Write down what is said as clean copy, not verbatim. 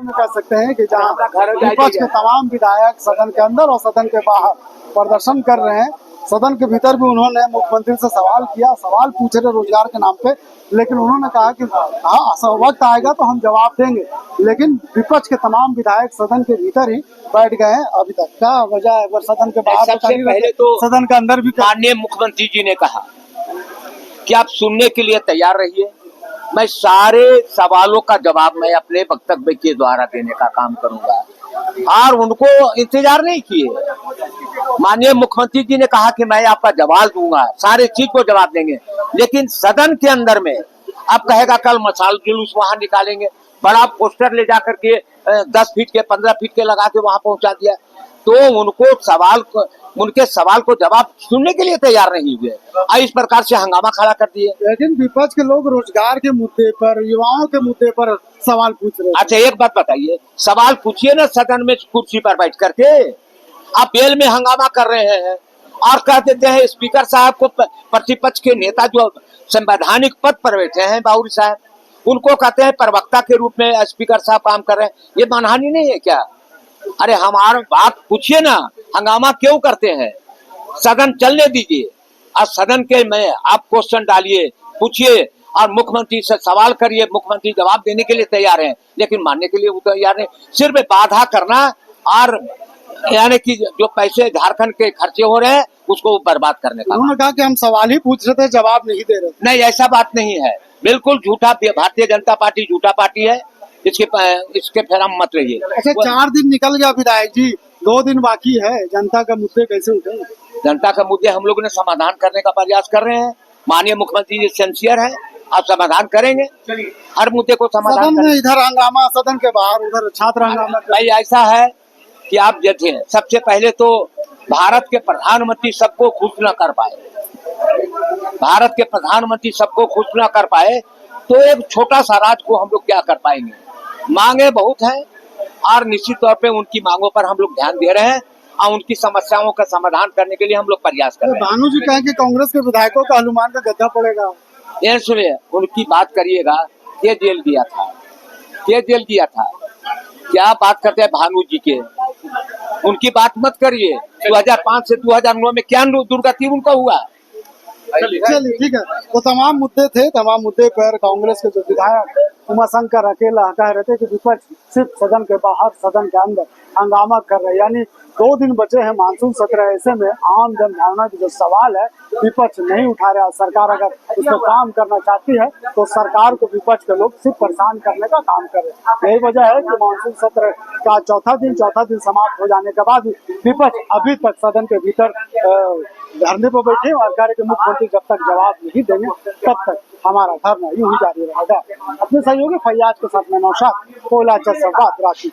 में कह सकते हैं कि जहां विपक्ष के तमाम विधायक सदन के अंदर और सदन के बाहर प्रदर्शन कर रहे हैं, सदन के भीतर भी उन्होंने मुख्यमंत्री से सवाल किया, सवाल पूछ रहे रोजगार के नाम पे, लेकिन उन्होंने कहा कि हाँ वक्त आएगा तो हम जवाब देंगे। लेकिन विपक्ष के तमाम विधायक सदन के भीतर ही बैठ गए हैं अभी तक। क्या वजह है? अगर सदन के बाहर सबसे पहले तो सदन के अंदर भी माननीय मुख्यमंत्री जी ने कहा कि आप सुनने के लिए तैयार रहिए, मैं सारे सवालों का जवाब मैं अपने वक्तव्य के द्वारा देने का काम करूंगा। और उनको इंतजार नहीं किए। माननीय मुख्यमंत्री जी ने कहा कि मैं आपका जवाब दूंगा, सारे चीज को जवाब देंगे, लेकिन सदन के अंदर में अब कहेगा कल मसाल जुलूस वहां निकालेंगे, बड़ा पोस्टर ले जाकर के 10 फीट के 15 फीट के लगा के वहां पहुंचा दिया। तो उनके सवाल को जवाब सुनने के लिए तैयार नहीं हुए और इस प्रकार से हंगामा खड़ा कर दिए। लेकिन विपक्ष के लोग रोजगार के मुद्दे पर, युवाओं के मुद्दे पर सवाल पूछ रहे हैं। अच्छा एक बात बताइए, सवाल पूछिए ना सदन में कुर्सी पर बैठ करके। आप बेल में हंगामा कर रहे हैं और कह देते हैं स्पीकर साहब को, प्रतिपक्ष के नेता जो संवैधानिक पद पर बैठे हैं बाबूरी साहब, उनको कहते हैं प्रवक्ता के रूप में स्पीकर साहब काम कर रहे हैं। ये मानहानि नहीं है क्या? अरे हमारा बात पूछिए ना, हंगामा क्यों करते हैं? सदन चलने दीजिए और सदन के में आप क्वेश्चन डालिए, पूछिए और मुख्यमंत्री से सवाल करिए। मुख्यमंत्री जवाब देने के लिए तैयार हैं, लेकिन मानने के लिए वो तैयार नहीं, सिर्फ बाधा करना और यानी कि जो पैसे झारखंड के खर्चे हो रहे हैं उसको बर्बाद करने का। उन्होंने कहा कि हम सवाल ही पूछ रहे थे, जवाब नहीं दे रहे। नहीं, ऐसा बात नहीं है, बिल्कुल झूठा। भारतीय जनता पार्टी झूठा पार्टी है, इसके फिर हम मत रहिए। अच्छा 4 दिन निकल गया विधायक जी, 2 दिन बाकी है, जनता का मुद्दे कैसे उठे? जनता का मुद्दे हम लोगों ने समाधान करने का प्रयास कर रहे हैं। माननीय मुख्यमंत्री जी सिंसियर है, आप समाधान करेंगे, हर मुद्दे को समाधान सदन में इधर हंगामा, सदन के बाहर उधर छात्र हंगामा। भाई ऐसा है कि आप देखें, सबसे पहले तो भारत के प्रधानमंत्री सबको खुश न कर पाए, भारत के प्रधानमंत्री सबको खुश न कर पाए तो एक छोटा सा राज्य को हम लोग क्या कर पाएंगे? मांगे बहुत है और निश्चित तौर पे उनकी मांगों पर हम लोग ध्यान दे रहे हैं और उनकी समस्याओं का समाधान करने के लिए हम लोग प्रयास कर रहे हैं। भानु जी कहें कि कांग्रेस के विधायकों का हनुमान का गद्दा पड़ेगा। ये सुनिए, उनकी बात करिएगा, ये जेल गया था, ये जेल गया था, क्या बात करते हैं भानु जी के? उनकी बात मत करिए। 2005 से 2009 में क्या दुर्गति उनका हुआ? चलिए ठीक है। तो तमाम मुद्दे थे, तमाम मुद्दे पर कांग्रेस के जो विधायक उमाशंकर अकेला कह रहे थे कि विपक्ष सिर्फ सदन के बाहर, सदन के अंदर हंगामा कर रहे हैं। यानी 2 दिन बचे हैं मानसून सत्र, ऐसे में आम जन भावना की जो सवाल है विपक्ष नहीं उठा रहा। सरकार अगर इस पर काम करना चाहती है तो सरकार को विपक्ष के लोग सिर्फ परेशान करने का काम कर रहे हैं। यही वजह है कि मानसून सत्र का चौथा दिन समाप्त हो जाने के बाद विपक्ष अभी तक सदन के भीतर धरने पर बैठे और कह रहे कि मुख्यमंत्री जब तक जवाब नहीं देंगे तब तक हमारा धरना यूं ही जारी रहेगा। अपने सहयोगी फैयाज के साथ में नौशाद, कोयला संवाद, रांची।